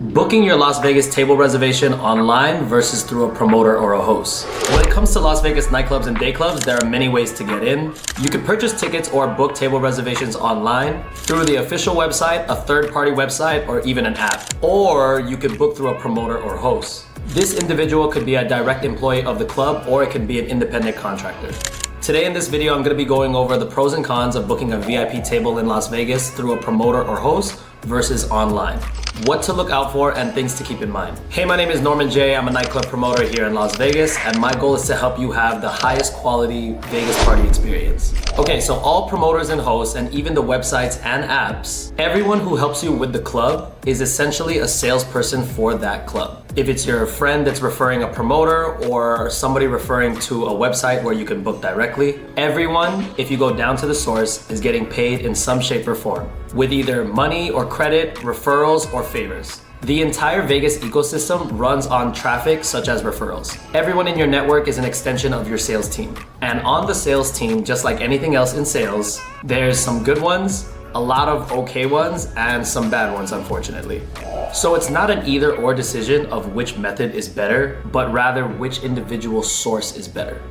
Booking your Las Vegas table reservation online versus through a promoter or a host. When it comes to Las Vegas nightclubs and day clubs, there are many ways to get in. You can purchase tickets or book table reservations online through the official website, a third-party website, or even an app. Or you can book through a promoter or host. This individual could be a direct employee of the club, or it can be an independent contractor. Today in this video, I'm going to be going over the pros and cons of booking a VIP table in Las Vegas through a promoter or host versus online. What to look out for and things to keep in mind. Hey, my name is Norman J. I'm a nightclub promoter here in Las Vegas, and my goal is to help you have the highest quality Vegas party experience. Okay, so all promoters and hosts, and even the websites and apps, everyone who helps you with the club is essentially a salesperson for that club. If it's your friend that's referring a promoter or somebody referring to a website where you can book directly, everyone, if you go down to the source, is getting paid in some shape or form with either money or credit, referrals, or favors. The entire Vegas ecosystem runs on traffic such as referrals. Everyone in your network is an extension of your sales team. And on the sales team, just like anything else in sales, there's some good ones, a lot of okay ones, and some bad ones, unfortunately. So it's not an either or decision of which method is better, but rather which individual source is better.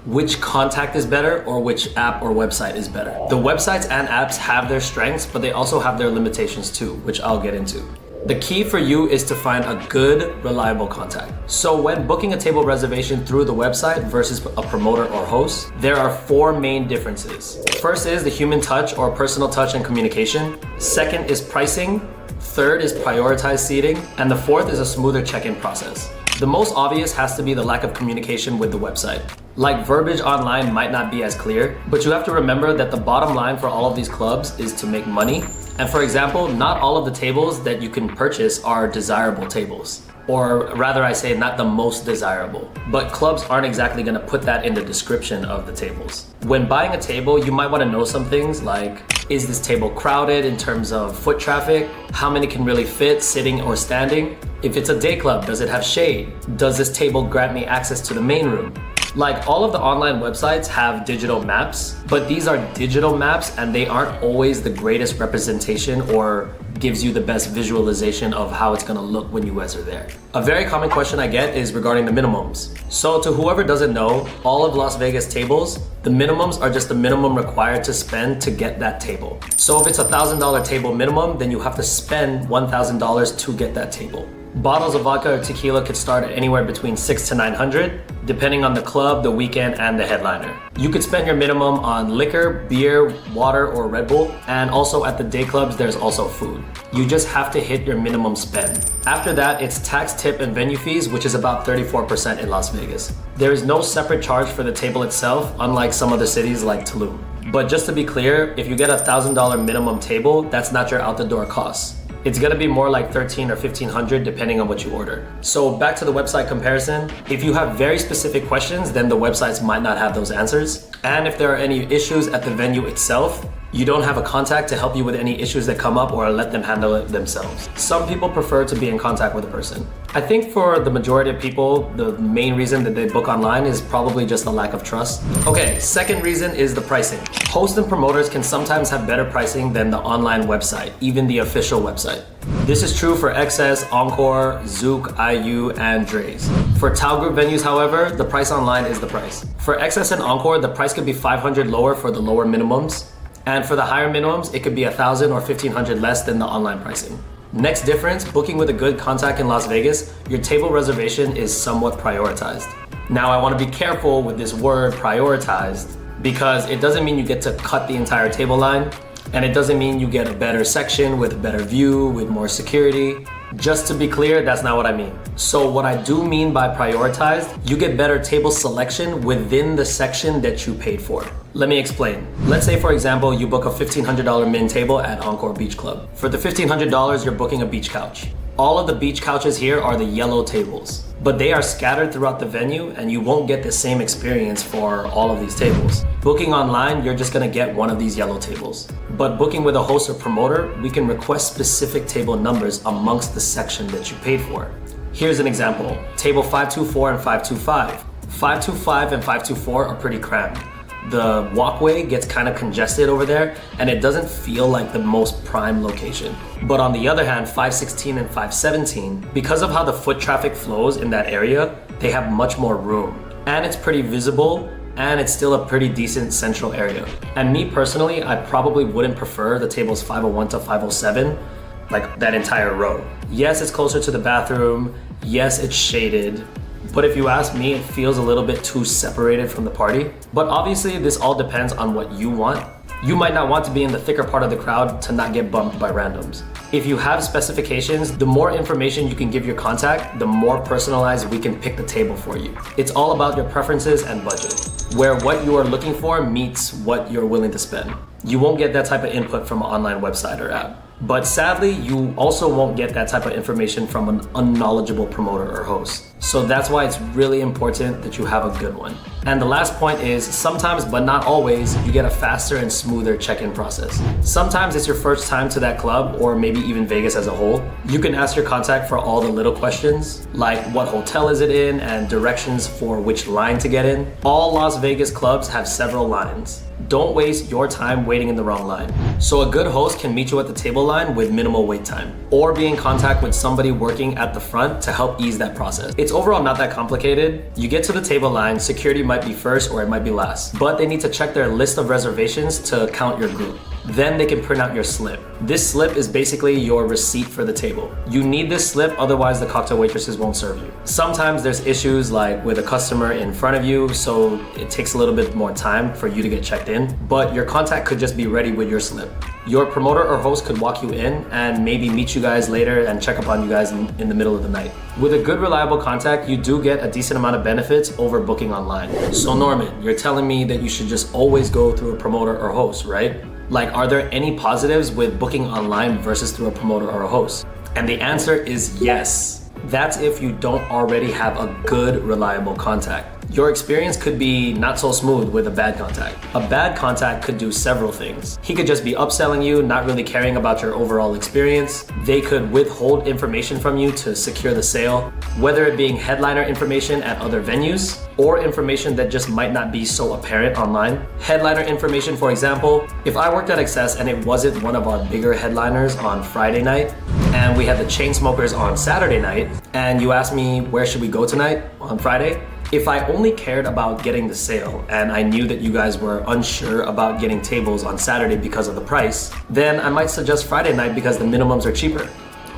Which contact is better, or which app or website is better. The websites and apps have their strengths, but they also have their limitations too, which I'll get into. The key for you is to find a good, reliable contact. So when booking a table reservation through the website versus a promoter or host, there are four main differences. First is the human touch or personal touch and communication. Second is pricing. Third is prioritized seating. And the fourth is a smoother check-in process. The most obvious has to be the lack of communication with the website. Like, verbiage online might not be as clear, but you have to remember that the bottom line for all of these clubs is to make money. And for example, not all of the tables that you can purchase are desirable tables. Or rather, I say not the most desirable. But clubs aren't exactly gonna put that in the description of the tables. When buying a table, you might wanna know some things like, is this table crowded in terms of foot traffic? How many can really fit sitting or standing? If it's a day club, does it have shade? Does this table grant me access to the main room? Like, all of the online websites have digital maps, but these are digital maps and they aren't always the greatest representation or gives you the best visualization of how it's gonna look when you guys are there. A very common question I get is regarding the minimums. So to whoever doesn't know, all of Las Vegas tables, the minimums are just the minimum required to spend to get that table. So if it's a $1,000 table minimum, then you have to spend $1,000 to get that table. Bottles of vodka or tequila could start at anywhere between $600 to $900, depending on the club, the weekend, and the headliner. You could spend your minimum on liquor, beer, water, or Red Bull, and also at the day clubs, there's also food. You just have to hit your minimum spend. After that, it's tax, tip, and venue fees, which is about 34% in Las Vegas. There is no separate charge for the table itself, unlike some other cities like Tulum. But just to be clear, if you get a $1,000 minimum table, that's not your out-the-door costs. It's gonna be more like $1,300 or $1,500 depending on what you order. So back to the website comparison. If you have very specific questions, then the websites might not have those answers. And if there are any issues at the venue itself, you don't have a contact to help you with any issues that come up or let them handle it themselves. Some people prefer to be in contact with a person. I think for the majority of people, the main reason that they book online is probably just a lack of trust. Okay, second reason is the pricing. Hosts and promoters can sometimes have better pricing than the online website, even the official website. This is true for XS, Encore, Zouk, IU, and Dre's. For Tao Group venues, however, the price online is the price. For XS and Encore, the price could be $500 lower for the lower minimums. And for the higher minimums, it could be $1,000 or $1,500 less than the online pricing. Next difference, booking with a good contact in Las Vegas, your table reservation is somewhat prioritized. Now, I want to be careful with this word prioritized because it doesn't mean you get to cut the entire table line, and it doesn't mean you get a better section with a better view, with more security. Just to be clear, that's not what I mean. So what I do mean by prioritized, you get better table selection within the section that you paid for. Let me explain. Let's say, for example, you book a $1,500 min table at Encore Beach Club. For the $1,500, you're booking a beach couch. All of the beach couches here are the yellow tables, but they are scattered throughout the venue and you won't get the same experience for all of these tables. Booking online, you're just gonna get one of these yellow tables. But booking with a host or promoter, we can request specific table numbers amongst the section that you paid for. Here's an example, table 524 and 525. 525 and 524 are pretty crammed. The walkway gets kind of congested over there and it doesn't feel like the most prime location. But on the other hand, 516 and 517, because of how the foot traffic flows in that area, they have much more room. And it's pretty visible, and it's still a pretty decent central area. And me personally, I probably wouldn't prefer the tables 501 to 507, like that entire row. Yes, it's closer to the bathroom. Yes, it's shaded. But if you ask me, it feels a little bit too separated from the party. But obviously, this all depends on what you want. You might not want to be in the thicker part of the crowd to not get bumped by randoms. If you have specifications, the more information you can give your contact, the more personalized we can pick the table for you. It's all about your preferences and budget, where what you are looking for meets what you're willing to spend. You won't get that type of input from an online website or app. But sadly, you also won't get that type of information from an unknowledgeable promoter or host. So that's why it's really important that you have a good one. And the last point is, sometimes, but not always, you get a faster and smoother check-in process. Sometimes it's your first time to that club, or maybe even Vegas as a whole. You can ask your contact for all the little questions, like what hotel is it in and directions for which line to get in. All Las Vegas clubs have several lines. Don't waste your time waiting in the wrong line. So a good host can meet you at the table line with minimal wait time, or be in contact with somebody working at the front to help ease that process. It's overall not that complicated. You get to the table line, security might be first or it might be last, but they need to check their list of reservations to count your group. Then they can print out your slip. This slip is basically your receipt for the table. You need this slip, otherwise the cocktail waitresses won't serve you. Sometimes there's issues like with a customer in front of you, so it takes a little bit more time for you to get checked in, but your contact could just be ready with your slip. Your promoter or host could walk you in and maybe meet you guys later and check up on you guys in the middle of the night. With a good, reliable contact, you do get a decent amount of benefits over booking online. So Norman, you're telling me that you should just always go through a promoter or host, right? Like, are there any positives with booking online versus through a promoter or a host? And the answer is yes. That's if you don't already have a good, reliable contact. Your experience could be not so smooth with a bad contact. A bad contact could do several things. He could just be upselling you, not really caring about your overall experience. They could withhold information from you to secure the sale, whether it being headliner information at other venues or information that just might not be so apparent online. Headliner information, for example, if I worked at Excess and it wasn't one of our bigger headliners on Friday night, and we had the Chainsmokers on Saturday night, and you asked me where should we go tonight on Friday, if I only cared about getting the sale and I knew that you guys were unsure about getting tables on Saturday because of the price, then I might suggest Friday night because the minimums are cheaper.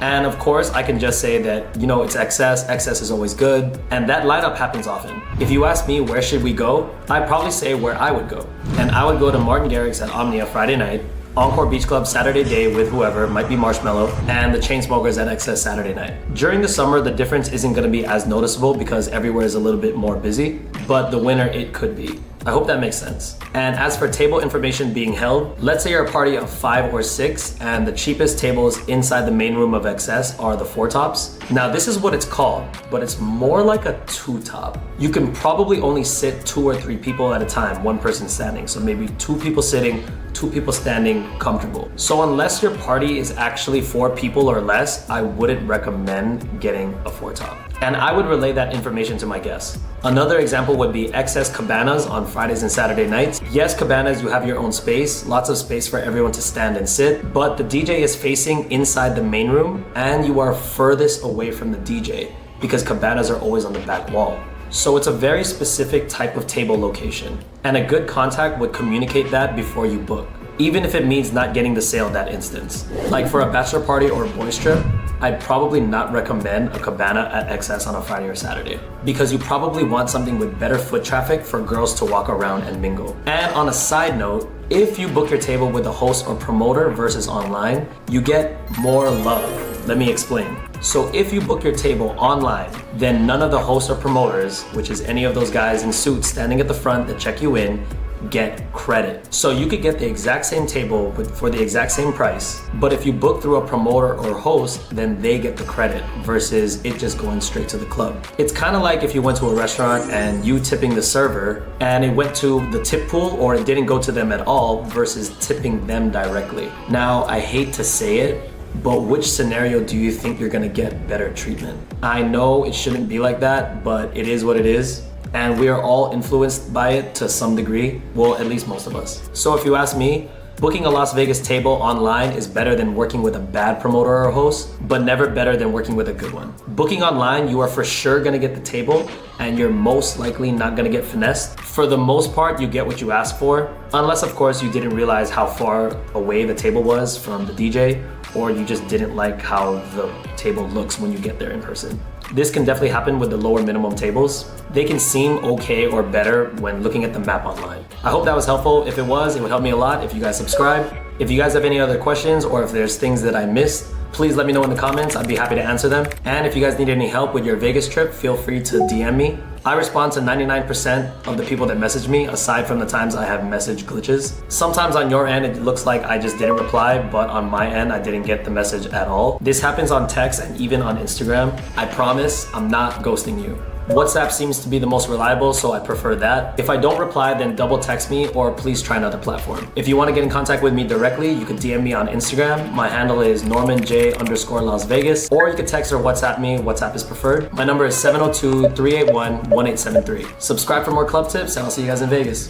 And of course, I can just say that, you know, it's excess is always good, and that lineup happens often. If you ask me where should we go, I'd probably say where I would go. And I would go to Martin Garrix at Omnia Friday night, Encore Beach Club Saturday day with whoever, might be Marshmello, and the Chainsmokers at Excess Saturday night. During the summer, the difference isn't gonna be as noticeable because everywhere is a little bit more busy, but the winter it could be. I hope that makes sense. And as for table information being held, let's say you're a party of 5 or 6 and the cheapest tables inside the main room of Excess are the 4 tops. Now this is what it's called, but it's more like a 2 top. You can probably only sit 2 or 3 people at a time, 1 person standing. So maybe 2 people sitting, 2 people standing, comfortable. So unless your party is actually 4 people or less, I wouldn't recommend getting a 4 top. And I would relay that information to my guests. Another example would be Excess Cabanas on Fridays and Saturday nights. Yes, Cabanas, you have your own space, lots of space for everyone to stand and sit, but the DJ is facing inside the main room and you are furthest away from the DJ because Cabanas are always on the back wall. So it's a very specific type of table location, and a good contact would communicate that before you book, even if it means not getting the sale that instance. Like for a bachelor party or a boys trip, I'd probably not recommend a cabana at Excess on a Friday or Saturday because you probably want something with better foot traffic for girls to walk around and mingle. And on a side note, if you book your table with a host or promoter versus online, you get more love. Let me explain. So if you book your table online, then none of the hosts or promoters, which is any of those guys in suits standing at the front that check you in, get credit. So you could get the exact same table for the exact same price, but if you book through a promoter or host, then they get the credit versus it just going straight to the club. It's kind of like if you went to a restaurant and you tipping the server and it went to the tip pool or it didn't go to them at all versus tipping them directly. Now, I hate to say it, but which scenario do you think you're gonna get better treatment? I know it shouldn't be like that, but it is what it is. and we are all influenced by it to some degree. Well, at least most of us. So if you ask me, booking a Las Vegas table online is better than working with a bad promoter or host, but never better than working with a good one. Booking online, you are for sure gonna get the table, and you're most likely not gonna get finessed. For the most part, you get what you ask for, unless of course you didn't realize how far away the table was from the DJ, or you just didn't like how the table looks when you get there in person. This can definitely happen with the lower minimum tables. They can seem okay or better when looking at the map online. I hope that was helpful. If it was, it would help me a lot if you guys subscribe. If you guys have any other questions or if there's things that I missed, please let me know in the comments. I'd be happy to answer them. And if you guys need any help with your Vegas trip, feel free to DM me. I respond to 99% of the people that message me, aside from the times I have message glitches. Sometimes on your end, it looks like I just didn't reply, but on my end, I didn't get the message at all. This happens on text and even on Instagram. I promise I'm not ghosting you. Whatsapp seems to be the most reliable, so I prefer that. If I don't reply, then double text me or please try another platform. If you want to get in contact with me directly, you can DM me on Instagram. My handle is NormanJ_Las Vegas, or you can text or WhatsApp me. WhatsApp is preferred. My number is 702-381-1873. Subscribe for more club tips, and I'll see you guys in Vegas.